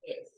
Yes.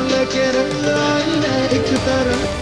लेके रंग आई है एक तरह।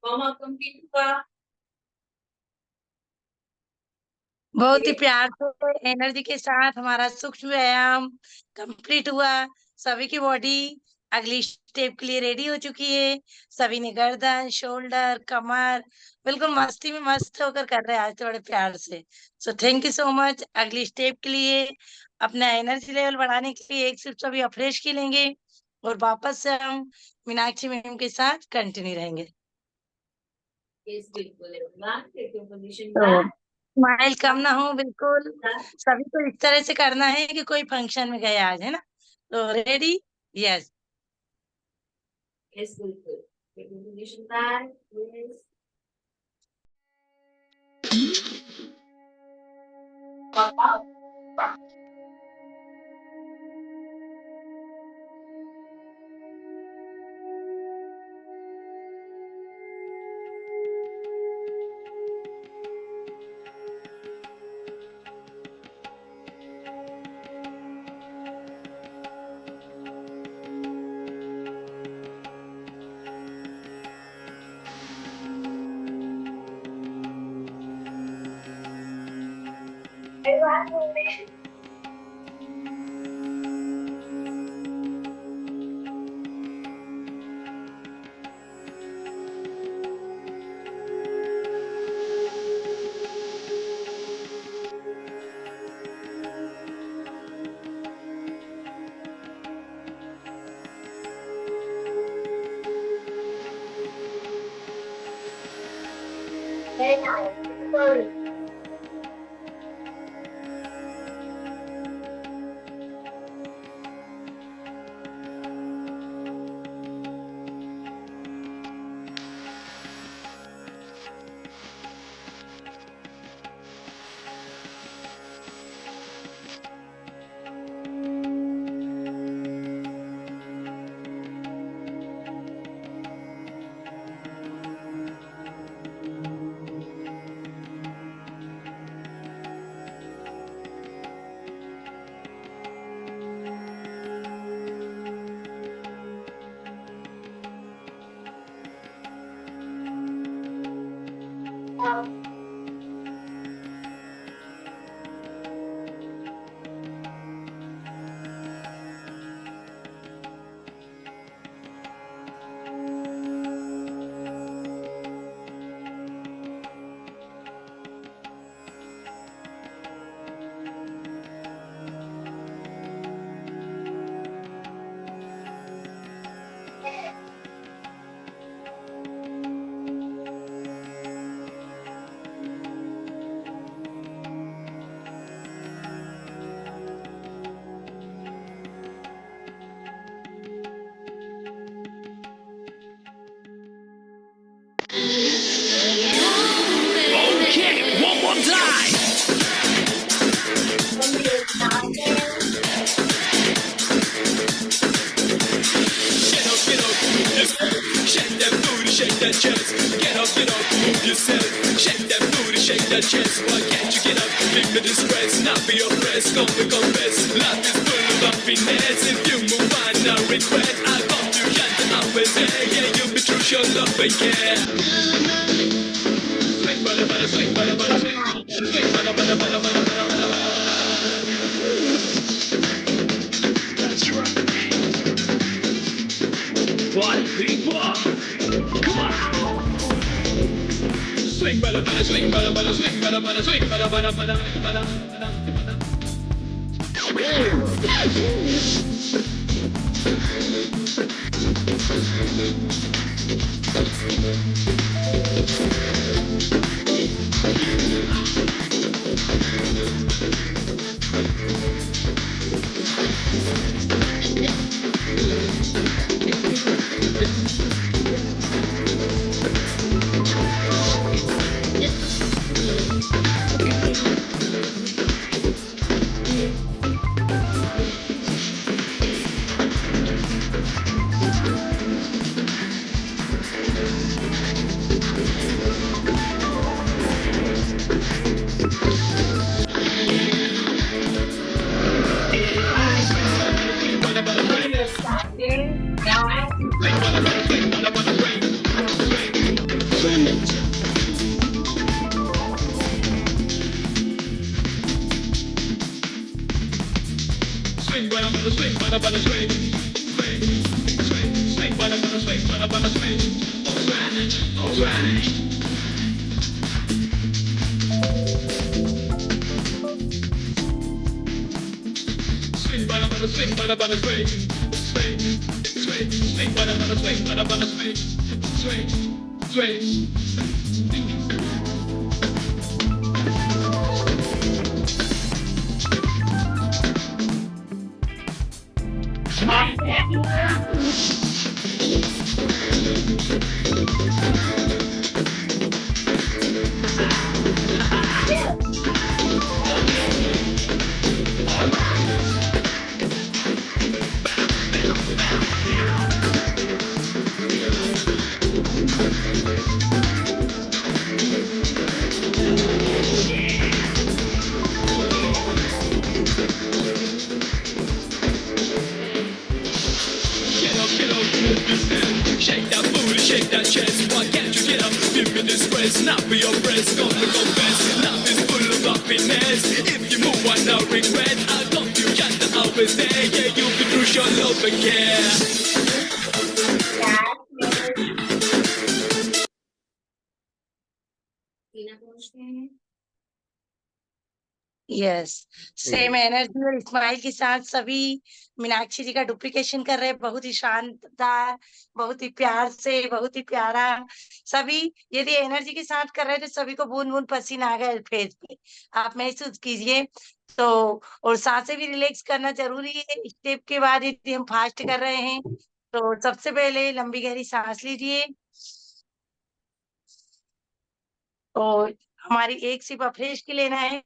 वार्म अप कंप्लीट हुआ। बहुत ही प्यार से एनर्जी के साथ हमारा सूक्ष्म व्यायाम कंप्लीट हुआ। सभी की बॉडी अगली स्टेप के लिए रेडी हो चुकी है। सभी ने गर्दन, शोल्डर, कमर बिल्कुल मस्ती में मस्त होकर कर रहे हैं आज तो बड़े प्यार से। So thank you so much. अगली स्टेप के लिए अपना एनर्जी लेवल बढ़ाने के लिए एक सिर्फ सभी अफ्रेश की लेंगे और वापस से हम मीनाक्षी मैम के साथ कंटिन्यू रहेंगे। यस बिल्कुल एवरीवन, टेक योर पोजीशन तो बैक। स्माइल कम ना हो बिल्कुल। सभी को इस तरह से करना है कि कोई फंक्शन में गए आज, है ना? तो रेडी? यस। यस बिल्कुल, take your position back. Yes Okay, one more time. Get up, shake that booty, shake that chest. Get up, move yourself. Shake that booty, shake that chest. Why can't you get up? Leave the distress, not be oppressed. Don't be confessed. Life is full of happiness. If you move on, no regret. I hope you can't always there. Yeah, you'll be true, your love, but yeah. Swing, bada, bada, swing, bada, bada, swing. Swing, bada, bada, bada, bada, bada, bada. That's right. 1, 3, 4. Come on. Swing, bada, bada, swing, bada, bada, swing, bada, bada, swing, bada, bada, bada, bada, bada. Swing, bada, bada, swing, bada, bada, swing. Swing, swing, swing, bada, bada, swing, bada, bada, swing. Alright, alright. Swing, bada, bada, swing, bada, bada, swing. Swing, swing, swing, bada, bada, swing, bada, bada, swing. Swing, swing. Shake that booty, shake that chest. Why can't you get up? Give me this stress, not be oppressed. Don't be confessed. Life is full of happiness. If you move no regret. I got you, just always there. Yeah, you've been through your love and care. टीना पूछते हैं। Yes, same energy और smile के साथ सभी मीनाक्षी जी का duplication कर रहे हैं, बहुत ही शानदार, बहुत ही प्यार से, बहुत ही प्यारा। सभी यदि एनर्जी के साथ कर रहे हैं तो सभी को बूंद बूंद पसीना आ गया फेस पे, आप महसूस कीजिए। तो और सांसें भी रिलैक्स करना जरूरी है। स्टेप के बाद यदि हम फास्ट कर रहे हैं तो सबसे पहले लंबी गहरी सांस लीजिए और हमारी एक सिप अफ्रेश की लेना है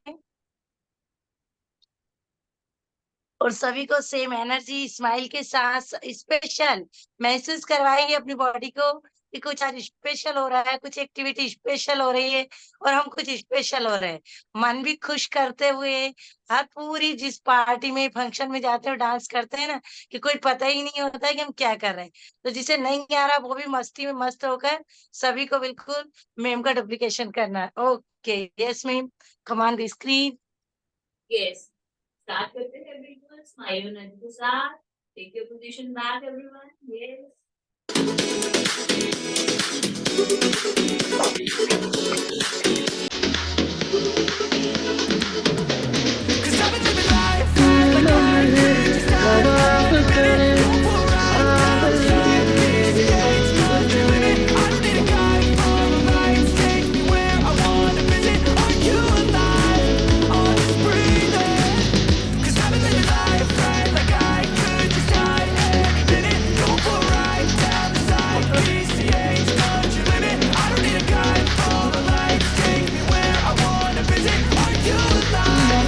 और सभी को सेम एनर्जी स्माइल के साथ स्पेशल महसूस करवाइए अपनी बॉडी को कि कुछ आज स्पेशल हो रहा है, कुछ एक्टिविटी स्पेशल हो रही है और हम कुछ स्पेशल हो रहे हैं। मन भी खुश करते हुए हर पूरी जिस पार्टी में फंक्शन में जाते हो डांस करते हैं ना कि कोई पता ही नहीं होता है कि हम क्या कर रहे हैं। तो जिसे नहीं आ रहा वो भी मस्ती में मस्त होकर सभी को बिल्कुल मेम का डुप्लीकेशन करना है। Okay, yes ma'am, come on the screen. Yes, start करते हैं एवरीवन। स्माइल एनर्जी के साथ take your position back everyone. Yes, Cause I've been living life like I could just अब करे I don't need a guide, follow the lights, take me where I wanna visit. Are you alive? Or just breathing? Cause I've been living life right like I could just die any minute. Go for a ride down the side, PCH, country limit. I don't need a guide, follow the lights, take me where I wanna visit. Are you alive?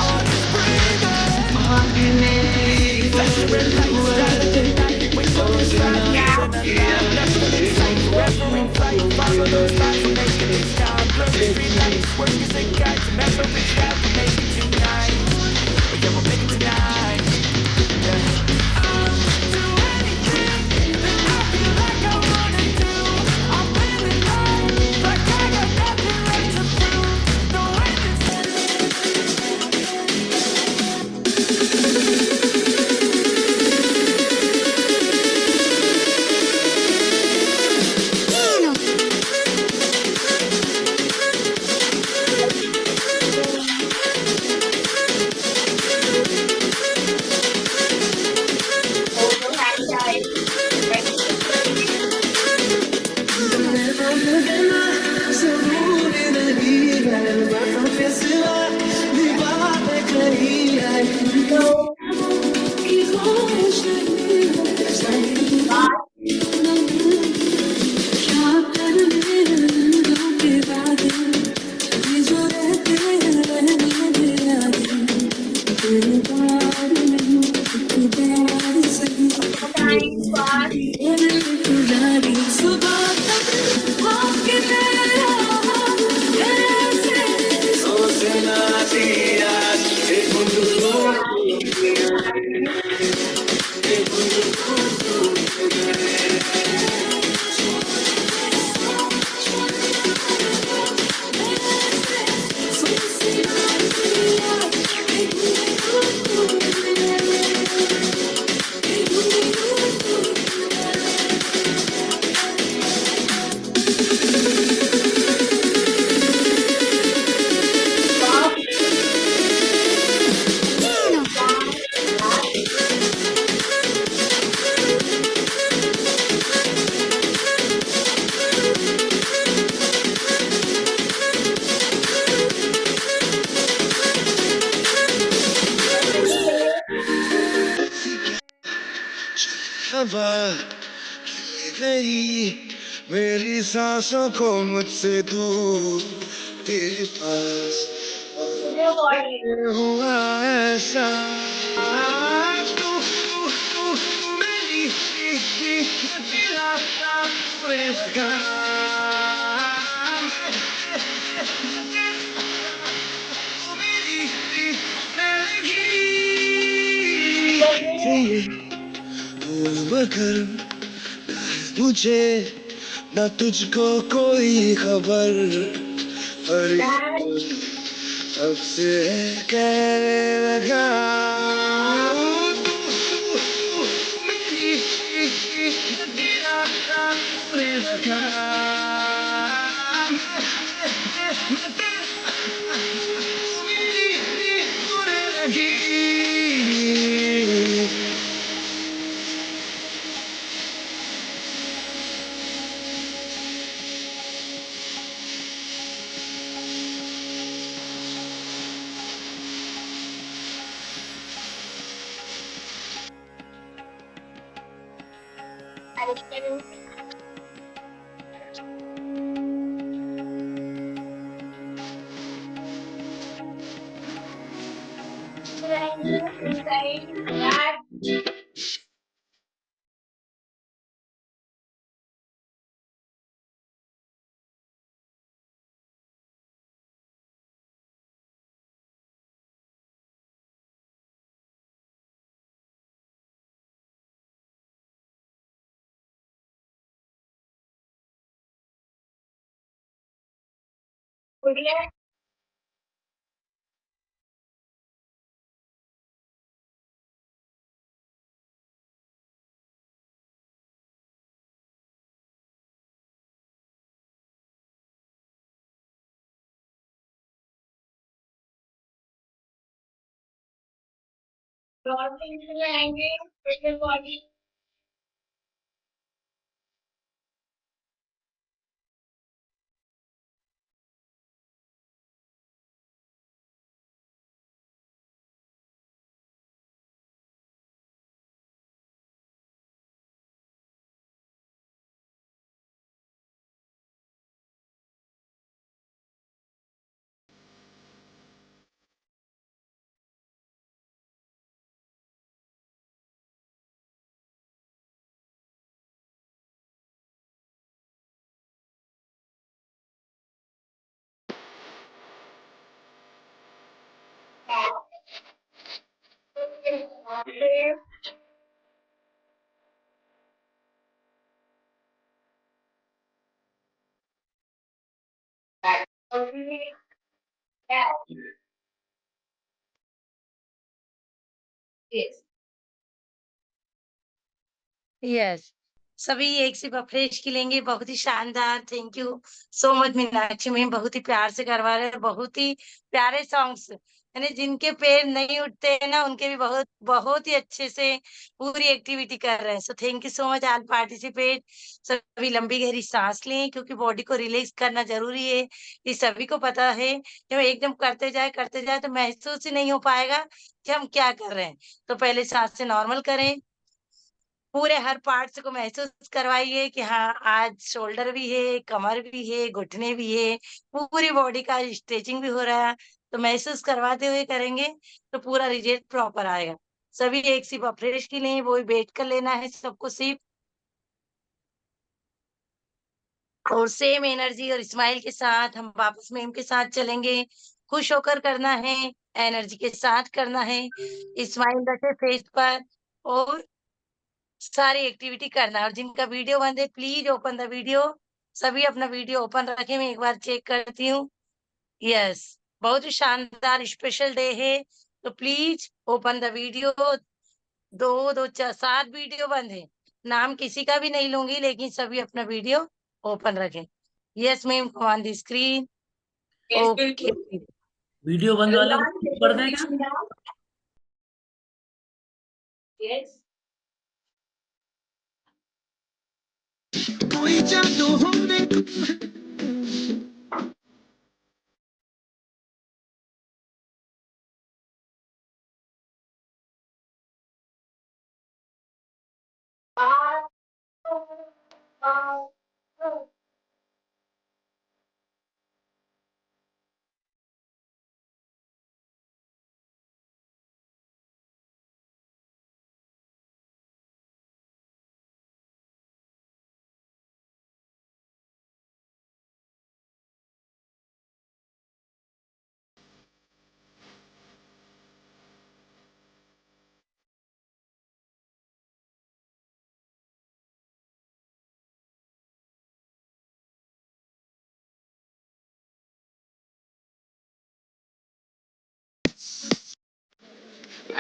Or just breathing? हवा नहीं मेरी सांसों को मुझसे दूर तेरे पास हुआ ऐसा तू मेरी तेरा मगर मुझे न तुझको कोई खबर, अब से कहने लगा मेरी तेरा होने लगा मैं तेरा मेरी होने लगी Yes. यस, सभी एक सिप अफ्रेश की लेंगे, बहुत ही शानदार। Thank you so much Meenakshi ma'am, बहुत ही प्यार से करवा रहे हैं, बहुत ही प्यारे सॉन्ग्स, यानी जिनके पैर नहीं उठते हैं ना, उनके भी बहुत बहुत ही अच्छे से पूरी एक्टिविटी कर रहे हैं। So thank you so much all participate. सभी लंबी गहरी सांस लें, क्योंकि बॉडी को रिलैक्स करना जरूरी है। ये सभी को पता है, जब एकदम करते जाए तो महसूस ही नहीं हो पाएगा कि हम क्या कर रहे हैं। तो पहले सांस से नॉर्मल करें, पूरे हर पार्ट्स को महसूस करवाइए कि हाँ, आज शोल्डर भी है, कमर भी है, घुटने भी है, पूरी बॉडी का स्ट्रेचिंग भी हो रहा है। तो महसूस करवाते हुए करेंगे तो पूरा रिजल्ट प्रॉपर आएगा। सभी एक सिप अफ्रेश की लें, वो भी बैठ कर लेना है सबको सिप, और सेम एनर्जी और स्माइल के साथ हम वापस मैम के साथ चलेंगे। खुश होकर करना है, एनर्जी के साथ करना है, स्माइल रखे फेस पर, और सारी एक्टिविटी करना है। और जिनका वीडियो बंद है, प्लीज ओपन द वीडियो। सभी अपना वीडियो ओपन रखें, मैं एक बार चेक करती हूँ। यस, बहुत ही शानदार स्पेशल डे है, तो प्लीज ओपन द वीडियो। दो दो चार 7 वीडियो बंद है, नाम किसी का भी नहीं लूंगी, लेकिन सभी अपना वीडियो ओपन रखें। Yes ma'am, on the screen. Yes, okay, बिल्कुल। वीडियो बंद वाले को कर दें क्या? Yes. कोई जादू होने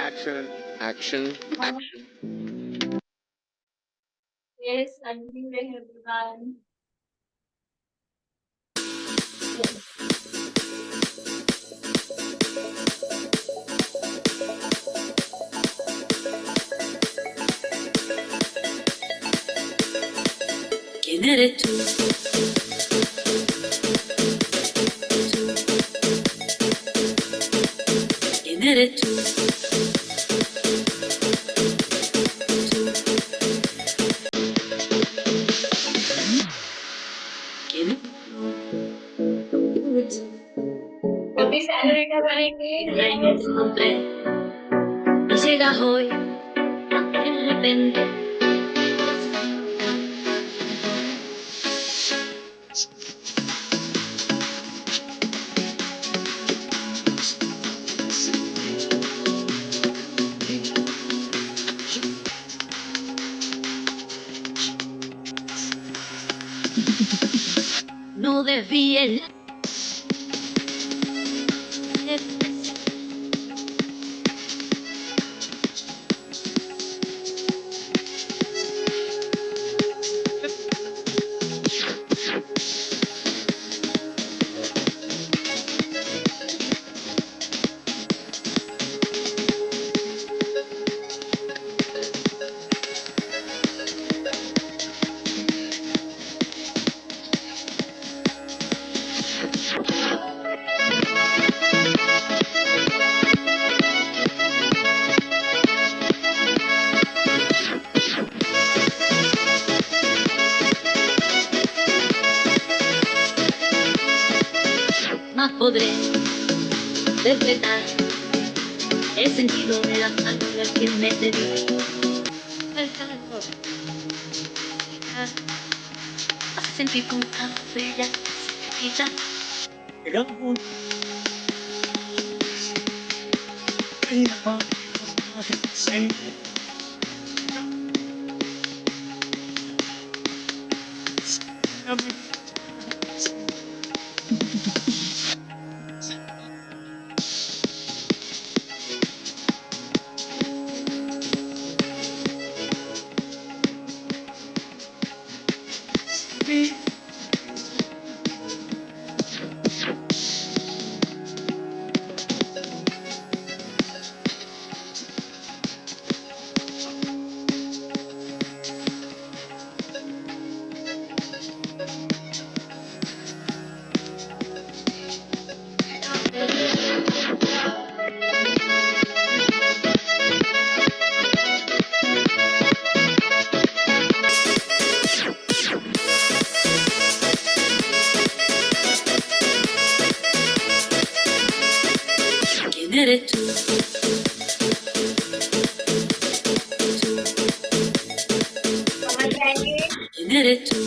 action, action, action. Yes, continuing everyone. ¿Quién eres tú? ¿Quién eres tú? ¿Quién eres tú? Happy Saturday का बनेंगे Reina te encontré y llegas hoy de repente. No desvíes la más podré interpretar el sentido de las palabras que me dedico. A sentir como una bella quizá. ¿Quién eres tú? समझ जाएंगे ¿Quién eres tú?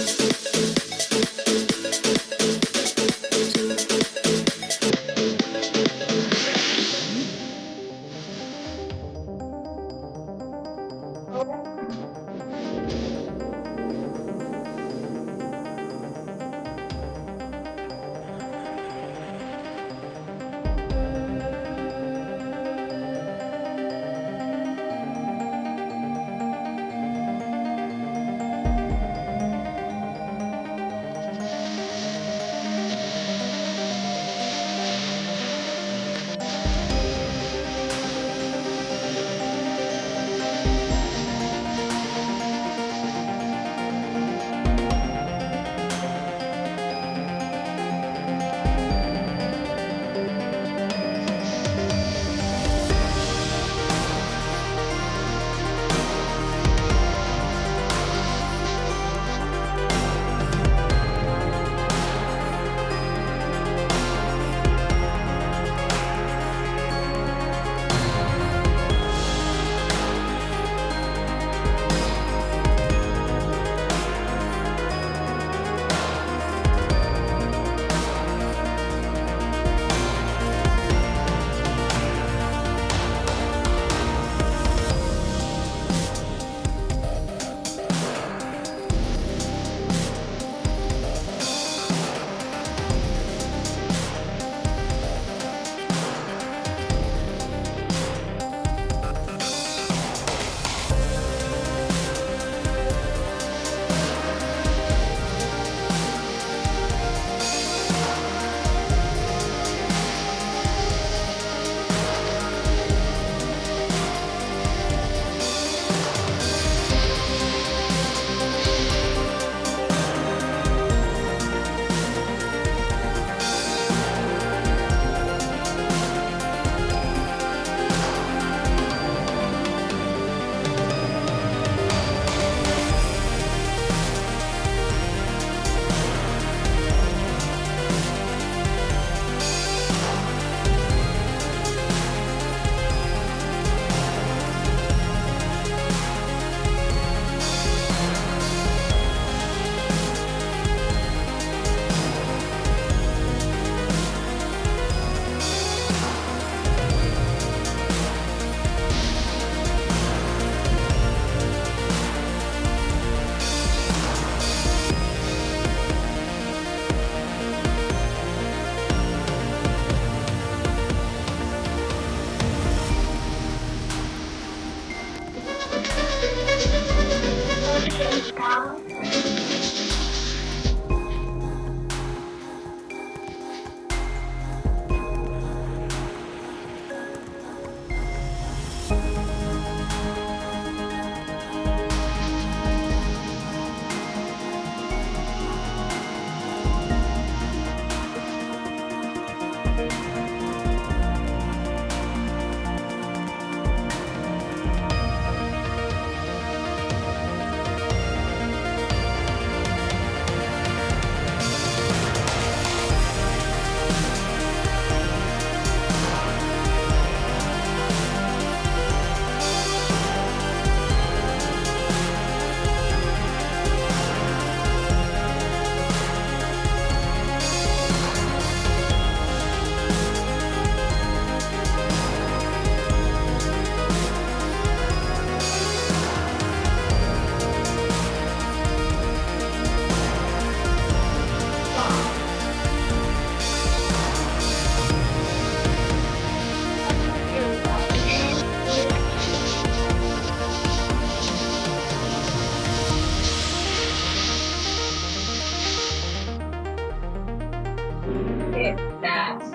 Yes, that's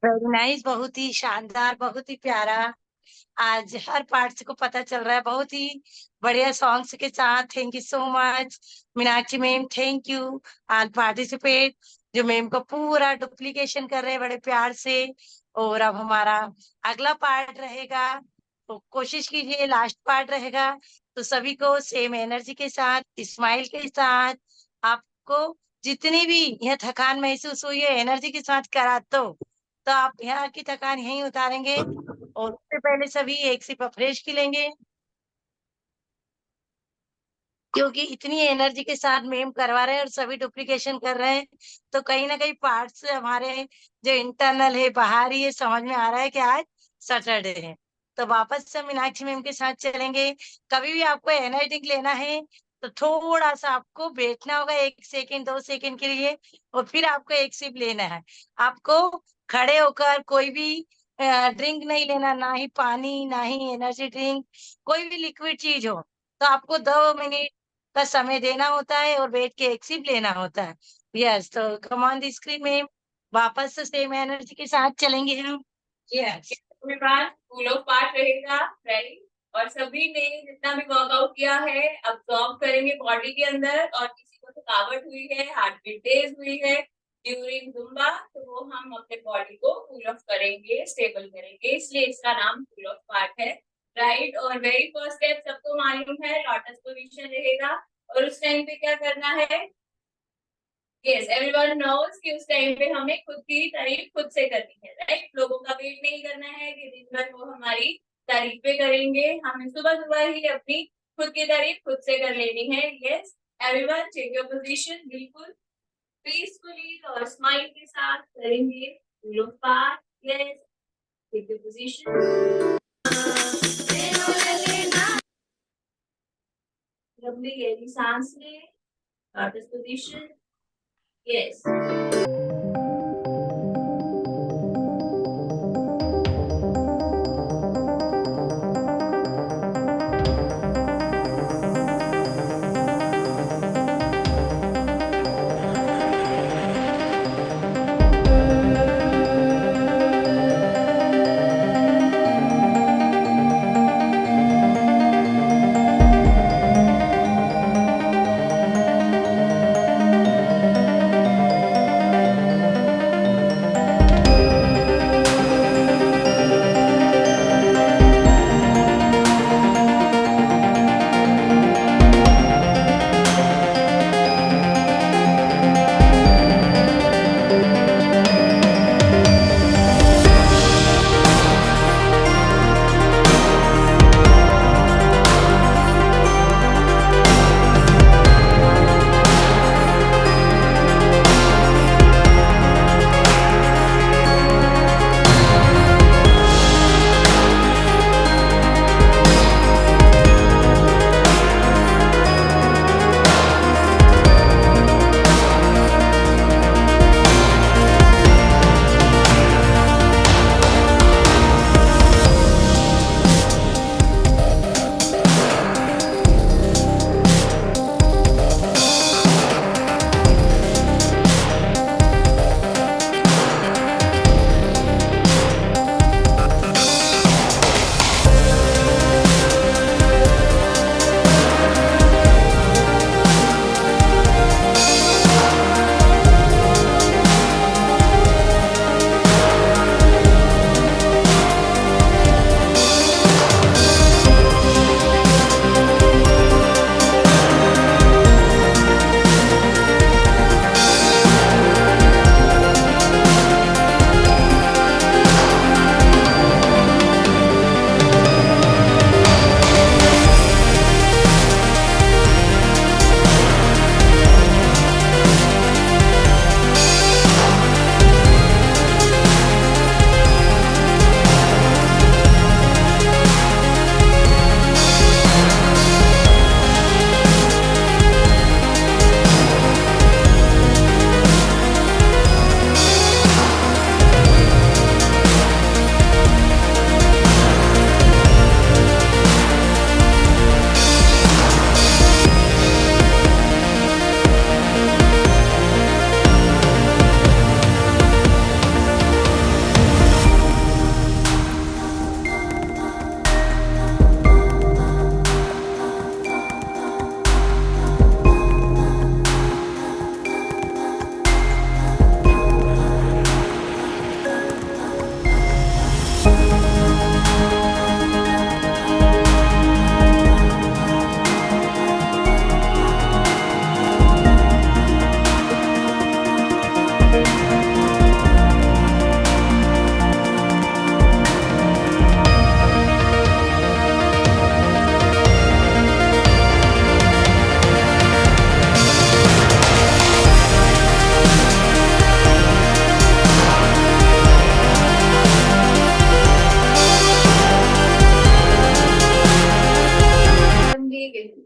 very nice, बहुत ही शानदार, बहुत ही प्यारा। आज हर parts को पता चल रहा है, बहुत ही बढ़िया सॉन्ग्स के साथ। Thank you so much Meenakshi ma'am, thank you all participate जो मैम को पूरा डुप्लीकेशन कर रहे हैं बड़े प्यार से। और अब हमारा अगला पार्ट रहेगा, तो कोशिश कीजिए लास्ट पार्ट रहेगा, तो सभी को सेम एनर्जी के साथ, स्माइल के साथ, आपको जितनी भी यह थकान महसूस हुई है एनर्जी के साथ करा तो आप यहाँ की थकान यहीं उतारेंगे। और उससे पहले सभी एक सिप फ्रेश की लेंगे, क्योंकि इतनी एनर्जी के साथ मेम करवा रहे हैं और सभी डुप्लीकेशन कर रहे हैं, तो कहीं ना कहीं पार्ट्स हमारे जो इंटरनल है, बाहरी है, समझ में आ रहा है कि आज सैटरडे है। तो वापस से मीनाक्षी मैम के साथ चलेंगे। कभी भी आपको एनर्जी लेना है तो थोड़ा सा आपको बैठना होगा, 1 सेकेंड 2 सेकेंड के लिए, और फिर आपको एक सिप लेना है। आपको खड़े होकर कोई भी ड्रिंक नहीं लेना, ना ही पानी, ना ही एनर्जी ड्रिंक, कोई भी लिक्विड चीज हो। तो आपको 2 मिनट का समय देना होता है और बैठ के एक सिप लेना होता है। यस, तो कम ऑन द स्क्रीन में वापस से सेम एनर्जी के साथ चलेंगे हम। यस, फूल ऑफ पार्ट रहेगा, राइट। और सभी ने जितना भी वर्कआउट किया है अब्सॉर्ब करेंगे बॉडी के अंदर, और किसी को थकावट हुई है, हार्ट बीट तेज हुई है ड्यूरिंग जुम्बा, तो वो हम अपने बॉडी को कूल ऑफ करेंगे, स्टेबल करेंगे, इसलिए इसका नाम कूल ऑफ पार्ट है, राइट। और वेरी फर्स्ट स्टेप सबको मालूम है, लोटस पोजीशन रहेगा, और उस टाइम पे क्या करना है? यस, एवरीवन नोस कि उस टाइम पे हमें खुद की तारीफ खुद से करनी है, राइट। लोगों का वेट नहीं करना है कि दिन भर वो हमारी तारीफें करेंगे, हमें सुबह सुबह ही अपनी खुद की तारीफ खुद से कर लेनी है। Yes, everyone take your position, बिल्कुल पीसफुली और स्माइल के साथ करेंगे full of part. Yes, take your position, लंबी गहरी सांस लें, लोटस पोजीशन। यस,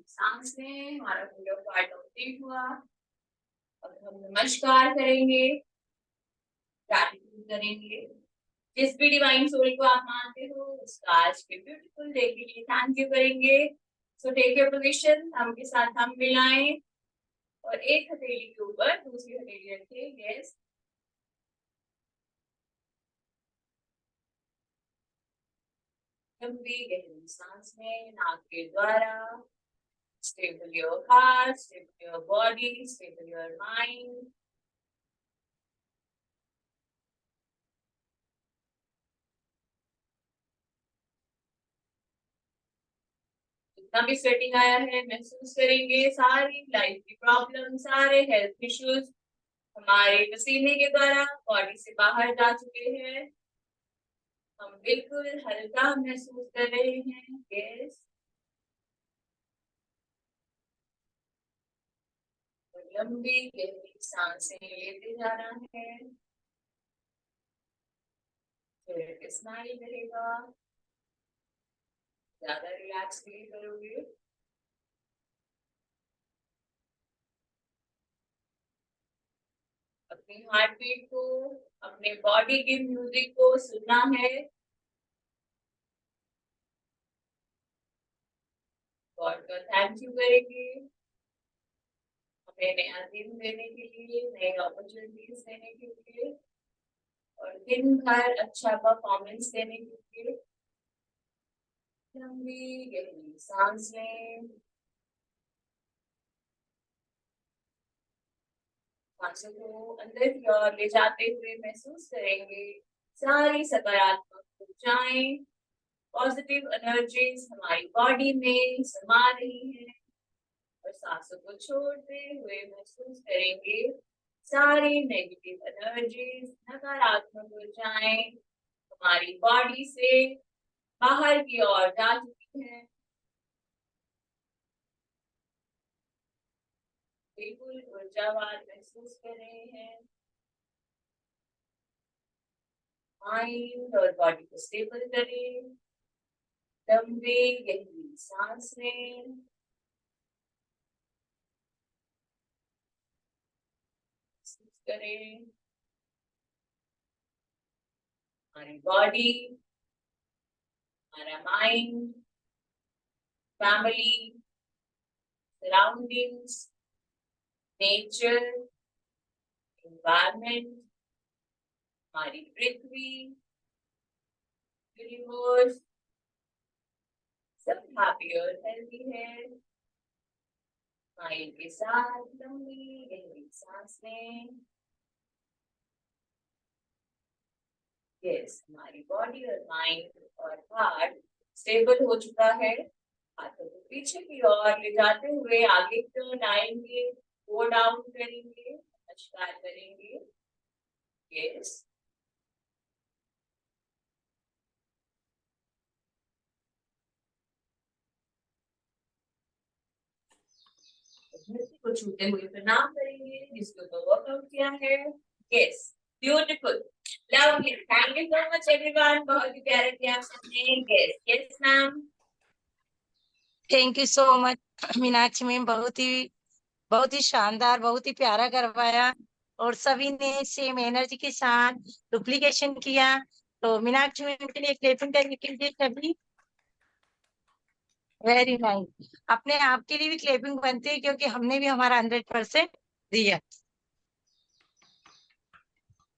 सांस लें, हमारा पूरा पार्ट कंप्लीट हुआ। अब हम नमस्कार करेंगे, ग्रैटिट्यूड करेंगे। जिस भी डिवाइन सोल को आप मानते हो उसका आज के ब्यूटीफुल डे के लिए थैंक यू करेंगे। So take your position, thumb के साथ थंब मिलाएं और एक हथेली के ऊपर दूसरी हथेली रखें। यस, लंबी गहरी सांस लें नाक के द्वारा। Stable your heart, stable your body, stable your mind. जितना भी स्वेटिंग आया है महसूस करेंगे। सारी लाइफ की प्रॉब्लम, सारे हेल्थ इश्यूज हमारे पसीने के द्वारा बॉडी से बाहर जा चुके हैं। हम बिल्कुल हल्का महसूस कर रहे हैं। यस, लंबी गहरी सांसें लेते जाना है। फिर स्माइल रहेगा, ज्यादा रिलैक्स फील करोगे। अपनी हार्ट बीट को, अपने बॉडी के म्यूजिक को सुनना है। गॉड का थैंक यू करेंगे हमें नया दिन देने के लिए, नई अपॉर्चुनिटीज देने के लिए और दिन भर अच्छा परफॉर्मेंस देने के लिए। लंबी गहरी सांस लें, सांसों को अंदर की ओर ले जाते हुए महसूस करेंगे सारी सकारात्मक ऊर्जाएं, पॉजिटिव एनर्जीज हमारी बॉडी में समा रही है। और सांसों को छोड़ते हुए महसूस करेंगे सारी नेगेटिव एनर्जीज, नकारात्मक ऊर्जाएं हमारी बॉडी से बाहर की ओर जा चुकी है। बिल्कुल ऊर्जावान महसूस कर रहे हैं। माइंड और बॉडी को स्टेबल करें। लंबी गहरी सांस लें, करें हमारी बॉडी, हमारा mind, family, surroundings, nature, environment, हमारी पृथ्वी, यूनिवर्स सब हैप्पी और हेल्दी है। माइंड के साथ लंबी गहरी सांस लें। यस, हमारी बॉडी और माइंड और हार्ट स्टेबल हो चुका है। हाथों को पीछे की ओर ले जाते हुए आगे की ओर आएंगे, गो डाउन करेंगे, नमस्कार करेंगे। यस, धरती को छूते हुए प्रणाम करेंगे जिसको तो वर्कआउट किया है। Yes, beautiful, lovely, thank you so much everyone, बहुत ही प्यारा किया आप सबने। Yes yes ma'am, thank you so much Meenakshi ma'am, बहुत ही शानदार, बहुत ही प्यारा करवाया और सभी ने सेम एनर्जी के साथ डुप्लीकेशन किया। तो मीनाक्षी मैम के लिए क्लैपिंग कीजिए सभी। Very nice. अपने आप के लिए भी क्लैपिंग बनती है क्योंकि हमने भी हमारा 100% दिया।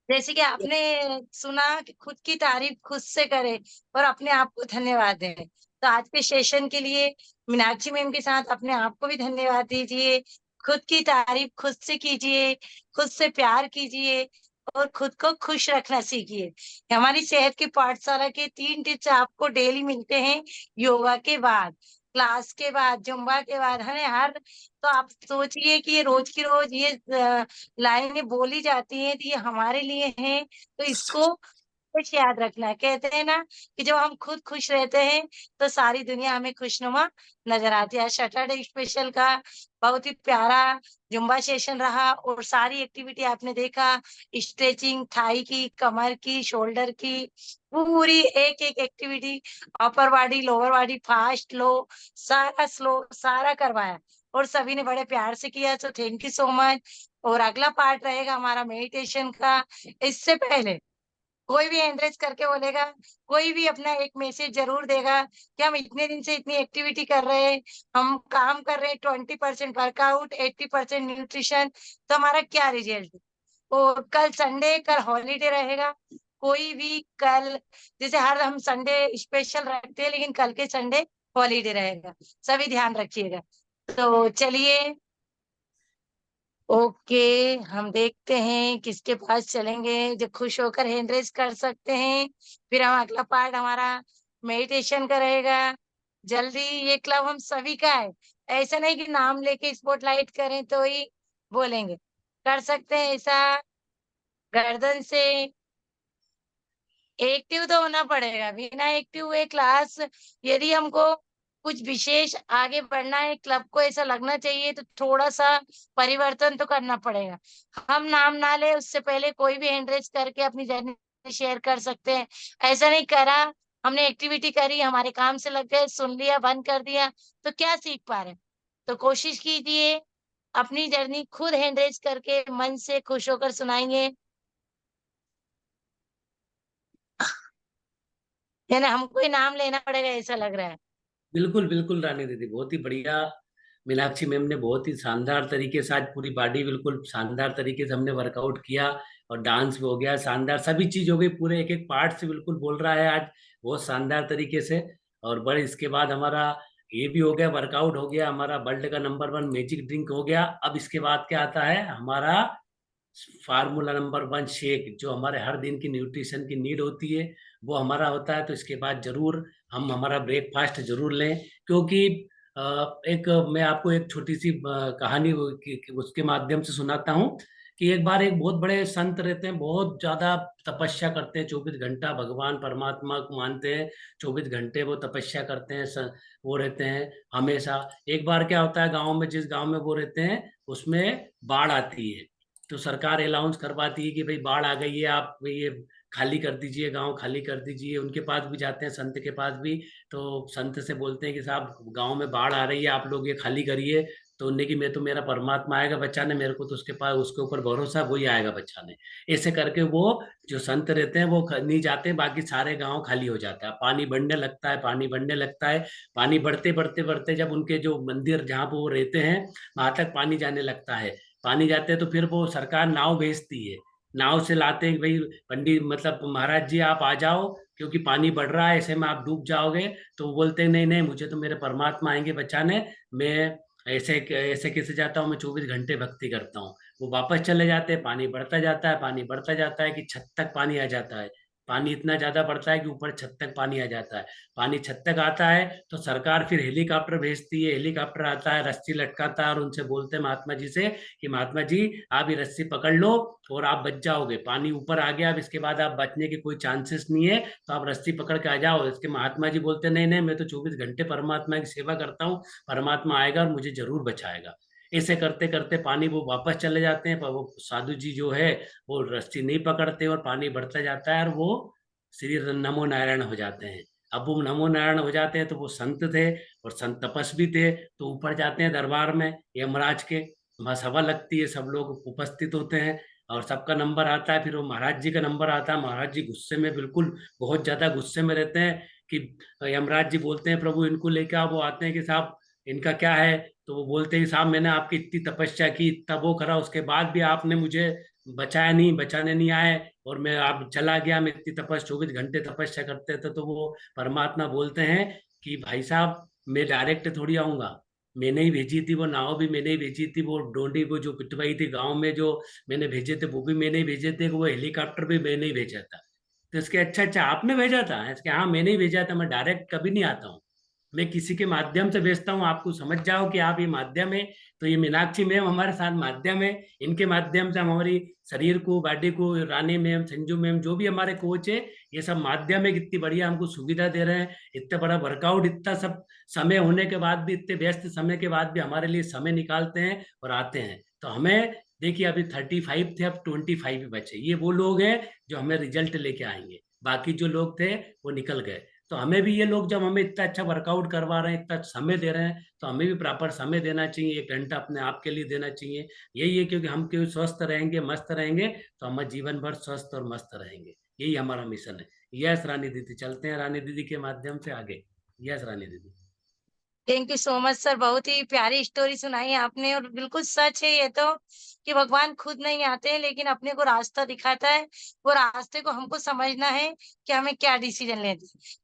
जैसे कि आपने सुना कि खुद की तारीफ खुद से करें और अपने आप को धन्यवाद दें। तो आज के सेशन के लिए मीनाक्षी मैम के साथ अपने आप को भी धन्यवाद दीजिए। खुद की तारीफ खुद से कीजिए, खुद से प्यार कीजिए और खुद को खुश रखना सीखिए। हमारी सेहत की पाठशाला के 3 टिप्स आपको डेली मिलते हैं, योगा के बाद, क्लास के बाद, जुम्बा के बाद, है हर। तो आप सोचिए कि ये रोज की रोज ये लाइनें बोली जाती हैं तो ये हमारे लिए हैं। तो इसको कुछ याद रखना, कहते हैं ना कि जब हम खुद खुश रहते हैं तो सारी दुनिया हमें खुशनुमा नजर आती है। सैटरडे स्पेशल का बहुत ही प्यारा जुम्बा सेशन रहा और सारी एक्टिविटी आपने देखा, स्ट्रेचिंग, थाई की, कमर की, शोल्डर की, पूरी एक एक activity, upper body, lower body, fast, low, सारा स्लो, सारा करवाया और सभी ने बड़े प्यार से किया। तो थैंक यू सो मच। और अगला पार्ट रहेगा हमारा मेडिटेशन का। इससे पहले कोई भी एंड्रेस करके बोलेगा, कोई भी अपना एक मैसेज जरूर देगा कि हम इतने दिन से इतनी एक्टिविटी कर रहे हैं, हम काम कर रहे हैं, 20% वर्कआउट, 80% न्यूट्रिशन, तो हमारा क्या रिजल्ट है। और कल संडे, कल हॉलीडे रहेगा। कोई भी कल, जैसे हर हम संडे स्पेशल रखते हैं लेकिन कल के संडे हॉलीडे रहेगा, सभी ध्यान रखिएगा। तो चलिए, ओके, हम देखते हैं किसके पास चलेंगे जो खुश होकर हैंड रेज कर सकते हैं। फिर हम अगला पार्ट हमारा मेडिटेशन का रहेगा। जल्दी, ये क्लब हम सभी का है, ऐसा नहीं कि नाम लेके स्पॉटलाइट करें तो ही बोलेंगे, कर सकते हैं ऐसा। गर्दन से एक्टिव तो होना पड़ेगा, बिना एक्टिव हुए क्लास, यदि हमको कुछ विशेष आगे बढ़ना है, क्लब को ऐसा लगना चाहिए तो थोड़ा सा परिवर्तन तो करना पड़ेगा। हम नाम ना ले उससे पहले कोई भी हैंड रेज करके अपनी जर्नी शेयर कर सकते हैं। ऐसा नहीं करा, हमने एक्टिविटी करी, हमारे काम से लग गए, सुन लिया, बंद कर दिया, तो क्या सीख पा रहे हैं। तो कोशिश कीजिए अपनी जर्नी खुद हैंड रेज करके मन से खुश होकर सुनाएंगे, है ना। हमको ही नाम लेना पड़ेगा ऐसा लग रहा है। बिल्कुल बिल्कुल रानी दीदी, बहुत ही बढ़िया। मीनाक्षी मैम ने बहुत ही शानदार तरीके से आज पूरी बॉडी बिल्कुल शानदार तरीके से हमने वर्कआउट किया, और डांस भी हो गया शानदार, सभी चीज हो गई, पूरे एक एक पार्ट से बिल्कुल बोल रहा है आज बहुत शानदार तरीके से। और बड़े इसके बाद हमारा ये भी हो गया, वर्कआउट हो गया, हमारा वर्ल्ड का नंबर 1 मैजिक ड्रिंक हो गया। अब इसके बाद क्या आता है, हमारा फार्मूला नंबर 1 शेक, जो हमारे हर दिन की न्यूट्रिशन की नीड होती है वो हमारा होता है। तो इसके बाद जरूर हम हमारा ब्रेकफास्ट जरूर लें, क्योंकि एक मैं आपको एक छोटी सी कहानी उसके माध्यम से सुनाता हूँ कि एक बार एक बहुत बड़े संत रहते हैं, बहुत ज्यादा तपस्या करते हैं, 24 घंटा भगवान परमात्मा को मानते हैं, 24 घंटे वो तपस्या करते हैं, वो रहते हैं हमेशा। एक बार क्या होता है, गांव में, जिस गांव में वो रहते हैं उसमें बाढ़ आती है। तो सरकार अनाउंस करवाती है कि भाई बाढ़ आ गई है, आप ये खाली कर दीजिए, गांव खाली कर दीजिए। उनके पास भी जाते हैं, संत के पास भी, तो संत से बोलते हैं कि साहब गांव में बाढ़ आ रही है, आप लोग ये खाली करिए। तो उन्हें कि मैं तो, मेरा परमात्मा आएगा बचाने, मेरे को तो उसके पास, उसके ऊपर भरोसा, वही आएगा बचाने। ऐसे करके वो जो संत रहते हैं वो नहीं जाते, बाकी सारे गांव खाली हो जाता है, पानी बढ़ने लगता है, पानी बढ़ने लगता है। पानी बढ़ते बढ़ते बढ़ते जब उनके जो मंदिर जहाँ पे वो रहते हैं वहां तक पानी जाने लगता है, पानी जाते हैं, तो फिर वो सरकार नाव भेजती है, नाव से लाते हैं कि भाई पंडित, मतलब महाराज जी आप आ जाओ, क्योंकि पानी बढ़ रहा है, ऐसे में आप डूब जाओगे। तो वो बोलते हैं नहीं नहीं, मुझे तो मेरे परमात्मा आएंगे बचाने, मैं ऐसे ऐसे कैसे जाता हूँ, मैं 24 घंटे भक्ति करता हूँ। वो वापस चले जाते हैं, पानी बढ़ता जाता है, पानी बढ़ता जाता है कि छत तक पानी आ जाता है। पानी इतना ज्यादा बढ़ता है कि ऊपर छत तक पानी आ जाता है। पानी छत तक आता है तो सरकार फिर हेलीकॉप्टर भेजती है, हेलीकॉप्टर आता है, रस्सी लटकाता है और उनसे बोलते हैं महात्मा जी से कि महात्मा जी आप ये रस्सी पकड़ लो और आप बच जाओगे, पानी ऊपर आ गया, अब इसके बाद आप बचने के कोई चांसेस नहीं है, तो आप रस्सी पकड़ के आ जाओ। इसके महात्मा जी बोलते हैं नहीं नहीं, मैं तो 24 घंटे परमात्मा की सेवा करता हूँ, परमात्मा आएगा और मुझे जरूर बचाएगा। ऐसे करते करते पानी वो वापस चले जाते हैं, पर वो साधु जी जो है वो रस्सी नहीं पकड़ते और पानी बढ़ता जाता है और वो श्री नमो नारायण हो जाते हैं। अब वो नमो नारायण हो जाते हैं तो वो संत थे और संत तपस्वी थे, तो ऊपर जाते हैं दरबार में यमराज के, वहां सभा लगती है, सब लोग उपस्थित होते हैं और सबका नंबर आता है। फिर वो महाराज जी का नंबर आता है, महाराज जी गुस्से में, बिल्कुल बहुत ज्यादा गुस्से में रहते हैं कि यमराज जी बोलते हैं प्रभु इनको लेके आओ। वो आते हैं कि साहब इनका क्या है, तो वो बोलते हैं कि साहब मैंने आपकी इतनी तपस्या की, इतना वो करा, उसके बाद भी आपने मुझे बचाया नहीं, बचाने नहीं आए, और मैं आप चला गया, मैं इतनी 24 घंटे तपस्या करते थे। तो वो परमात्मा बोलते हैं कि भाई साहब मैं डायरेक्ट थोड़ी आऊंगा, मैंने ही भेजी थी, वो नाव भी मैंने ही भेजी थी, वो डोंडी को जो पिटवाई थी गांव में जो मैंने भेजे थे वो भी मैंने ही भेजे थे, वो हेलीकॉप्टर भी मैंने ही भेजा था। तो इसके अच्छा अच्छा आपने भेजा था, इसके हाँ मैंने ही भेजा था, मैं डायरेक्ट कभी नहीं आता हूँ। मैं किसी के माध्यम से भेजता हूँ, आपको समझ जाओ कि आप ये माध्यम है। तो ये मीनाक्षी मैम हमारे साथ माध्यम है, इनके माध्यम से हम हमारी शरीर को, बॉडी को, रानी मैम, संजू मैम, जो भी हमारे कोच है, ये सब माध्यम है। कितनी बढ़िया हमको सुविधा दे रहे हैं, इतना बड़ा वर्कआउट, इतना सब समय होने के बाद भी, इतने व्यस्त समय के बाद भी हमारे लिए समय निकालते हैं और आते हैं। तो हमें देखिए, अभी 35 थे, अब 25 बचे। ये वो लोग हैं जो हमें रिजल्ट लेके आएंगे, बाकी जो लोग थे वो निकल गए। तो हमें भी ये लोग जब हमें इतना अच्छा वर्कआउट करवा रहे हैं, इतना समय दे रहे हैं, तो हमें भी प्रॉपर समय देना चाहिए, 1 घंटा अपने आप के लिए देना चाहिए। यही है, क्योंकि हम क्यों स्वस्थ रहेंगे, मस्त रहेंगे, तो हम जीवन भर स्वस्थ और मस्त रहेंगे। यही हमारा मिशन है। यस रानी दीदी, चलते हैं रानी दीदी के माध्यम से आगे। यस रानी दीदी। Thank you so much sir, बहुत ही प्यारी स्टोरी सुनाई आपने, और बिल्कुल सच है ये तो, कि भगवान खुद नहीं आते हैं लेकिन अपने को रास्ता दिखाता है। वो रास्ते को हमको समझना है कि हमें क्या डिसीजन लेना है।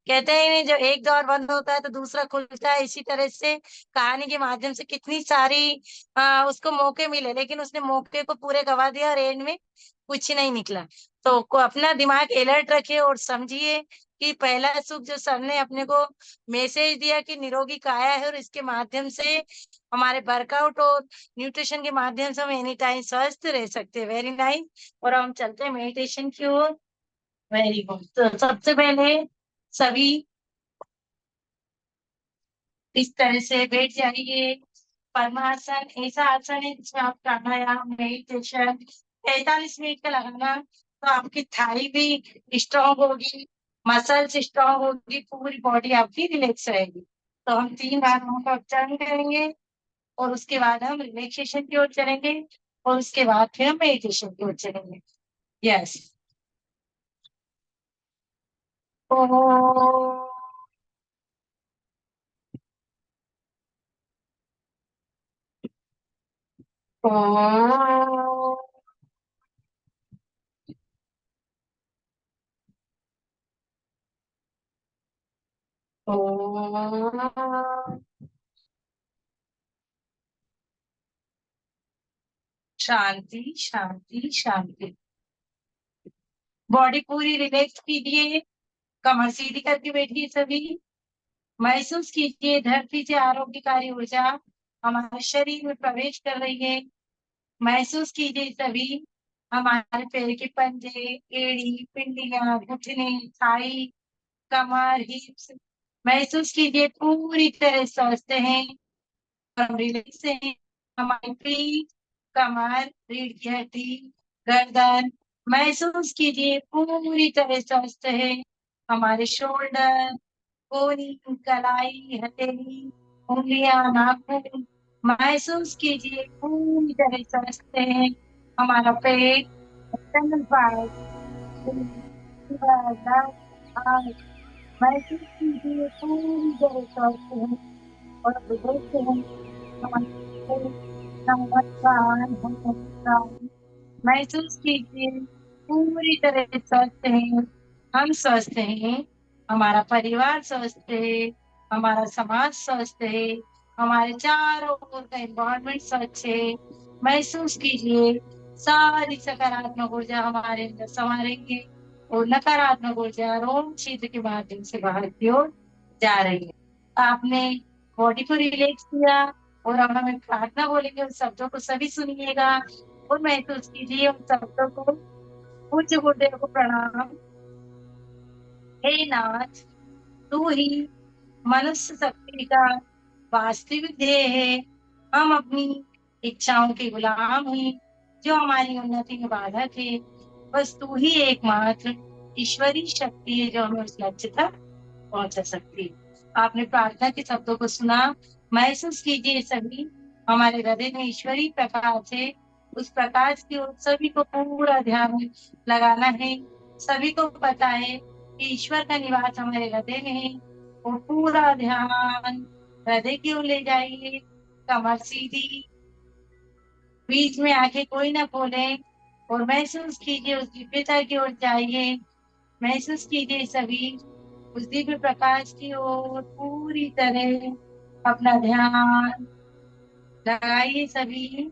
कहते हैं नहीं, जब एक द्वार बंद होता है तो दूसरा खुलता है। इसी तरह से कहानी के माध्यम से कितनी सारी उसको मौके मिले, लेकिन उसने मौके को पूरे गवा दिया और एंड में कुछ नहीं निकला। तो को अपना दिमाग अलर्ट रखिए और समझिए कि पहला सुख जो सर ने अपने को मैसेज दिया कि निरोगी काया है, और इसके माध्यम से हमारे वर्कआउट और न्यूट्रिशन के माध्यम से हम एनी टाइम स्वस्थ रह सकते हैं। Very nice. और हम चलते हैं मेडिटेशन की ओर। Very good. तो सबसे पहले सभी इस तरह से बैठ जाइए। पद्मासन ऐसा आसन है जिसमें आप प्राणायाम, मेडिटेशन 45 मिनट का लगाना, तो आपकी थाई भी स्ट्रांग होगी, मसल्स स्ट्रांग होगी, पूरी बॉडी आपकी रिलैक्स रहेगी। तो हम 3 बार का उच्चारण करेंगे और उसके बाद हम रिलैक्सेशन की ओर चलेंगे, और उसके बाद फिर हम मेडिटेशन की ओर चलेंगे। यस। ओ ओ शांति शांति शांति। बॉडी पूरी रिलैक्स कीजिए, कमर सीधी करके बैठिए सभी। महसूस कीजिए धरती से आरोग्यकारी ऊर्जा हमारे शरीर में प्रवेश कर रही है। महसूस कीजिए सभी हमारे पैर के पंजे, एड़ी, पिंडियां, घुटने, थाई, कमर, हिप्स, महसूस कीजिए पूरी तरह स्वस्थ हैं और रिलैक्स हैं। हमारी पीठ, कमर, रीढ़ की हड्डी, गर्दन, महसूस कीजिए पूरी तरह स्वस्थ है। हमारे शोल्डर, कोहनी, कलाई, हथेली, उंगलियां, नाखून, महसूस कीजिए पूरी तरह स्वस्थ है। हमारा पेट, स्तनपायी, लिवर, हार्ट, महसूस कीजिए पूरी तरह स्वस्थ है और विदेश है। हमारे पेट, नमस्कार, नमस्कार, महसूस कीजिए पूरी तरह स्वस्थ है। हम स्वस्थ हैं, हमारा परिवार स्वस्थ है, हमारा समाज स्वस्थ है, हमारे चारों ओर का एनवायरमेंट स्वच्छ है। महसूस कीजिए सारी सकारात्मक ऊर्जा हमारे अंदर समारेंगे और नकारात्मक ऊर्जा रोम छिद्र के माध्यम से बाहर की ओर जा रही है। आपने बॉडी को रिलैक्स किया, और अब हमें प्रार्थना बोलेंगे, उन शब्दों को सभी सुनिएगा और महसूस कीजिए उन शब्दों को। पूज्य गुरुदेव को प्रणाम। हे नाथ, तू ही मनुष्य शक्ति का वास्तविक ध्येय है। हम अपनी इच्छाओं के गुलाम हैं जो हमारी उन्नति में बाधक है। बस तू ही एकमात्र ईश्वरीय शक्ति है जो हमें उस लक्ष्य तक पहुंचा सकती है। आपने प्रार्थना के शब्दों को सुना। महसूस कीजिए सभी हमारे हृदय में ईश्वरीय प्रकाश है। उस प्रकाश की ओर सभी को पूरा ध्यान लगाना है। सभी को पता है कि ईश्वर का निवास हमारे हृदय में है। वो पूरा ध्यान हृदय की ओर ले जाइए। कमर सीधी, बीच में आंखें कोई ना खोले, और महसूस कीजिए उस दिव्यता की ओर जाइए। महसूस कीजिए सभी उस दिव्य प्रकाश की ओर पूरी तरह अपना ध्यान लगाइए सभी।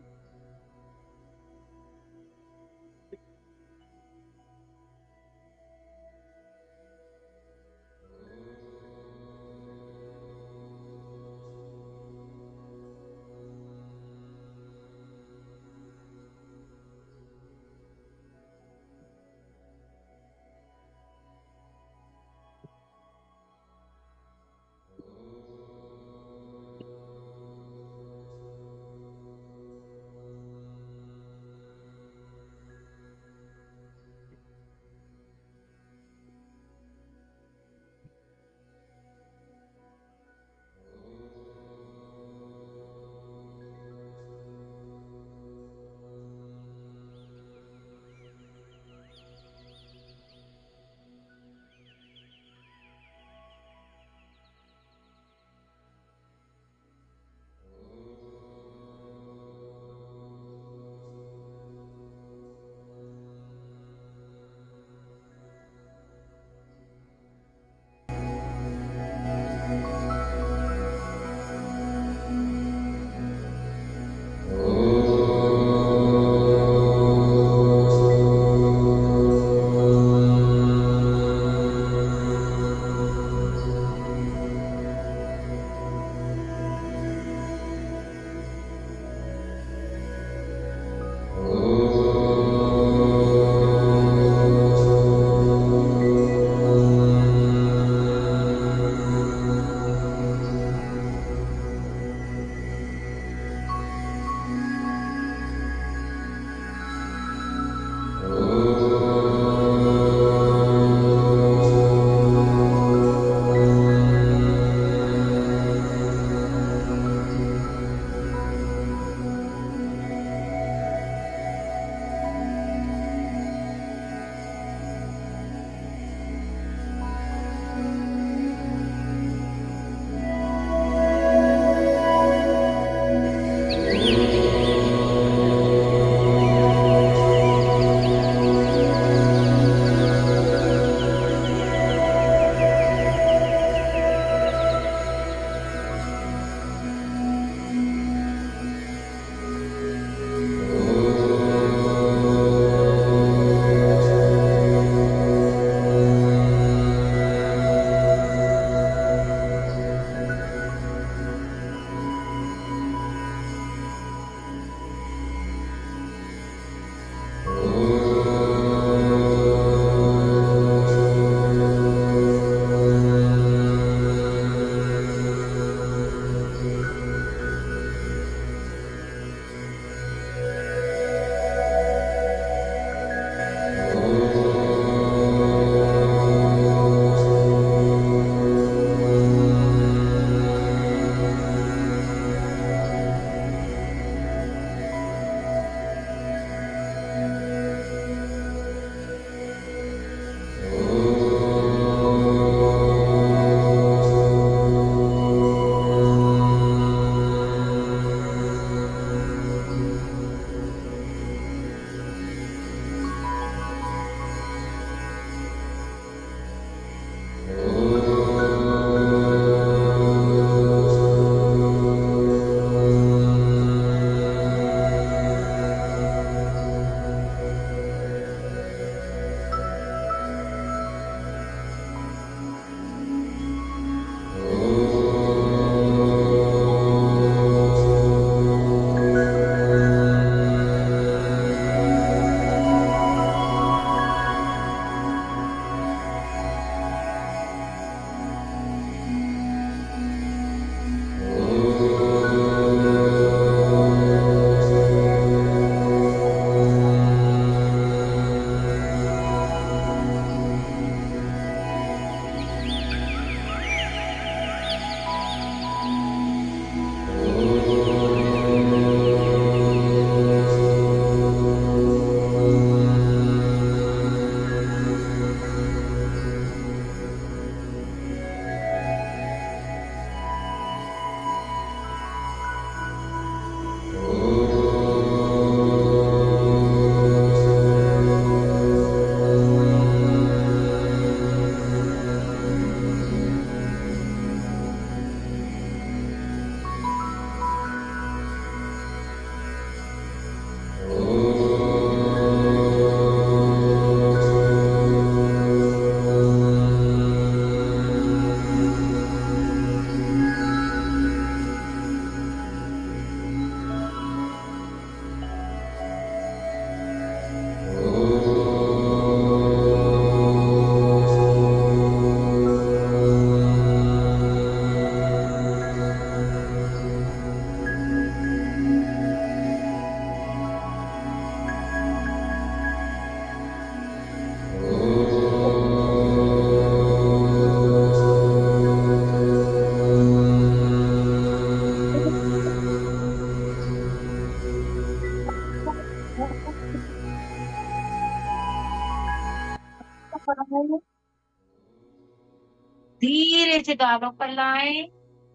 धीरे से गालों पर लाएं,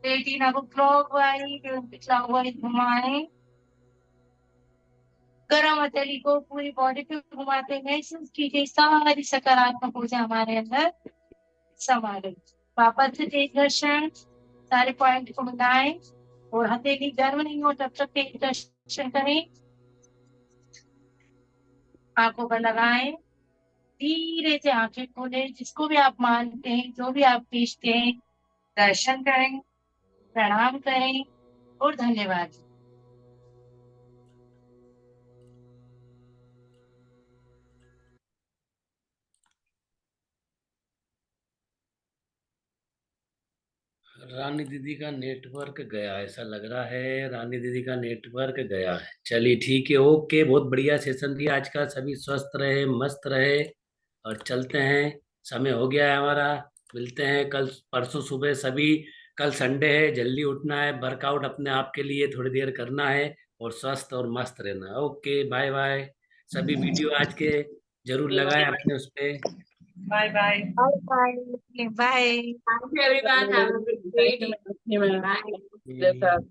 रेटिना को क्लॉकवाइज एवं क्लॉकवाइज घुमाएं। गर्म हथेली को पूरी बॉडी पे घुमाते महसूस कीजिए सारी सकारात्मक ऊर्जा हमारे अंदर समा रही। वापस से तेज घर्षण, सारे पॉइंट को मिलाएं और हथेली गर्म नहीं हो तब तक तेज घर्षण करें। आंखों पर लगाएं, धीरे से आंखें खोलें, जिसको भी आप मानते हैं, जो भी आप इष्ट हैं, दर्शन करें, प्रणाम करें और धन्यवाद। रानी दीदी का नेटवर्क गया, ऐसा लग रहा है रानी दीदी का नेटवर्क गया है। चलिए ठीक है, ओके, बहुत बढ़िया सेशन दिया आज का। सभी स्वस्थ रहे, मस्त रहे और चलते हैं, समय हो गया है हमारा। मिलते हैं कल परसों सुबह सभी। कल संडे है, जल्दी उठना है, वर्कआउट अपने आप के लिए थोड़ी देर करना है और स्वस्थ और मस्त रहना है। Okay, bye bye. सभी वीडियो आज के जरूर लगाएं अपने उस पे। Bye bye. Bye bye bye. Thank you everyone, have a great day. Bye. Hmm.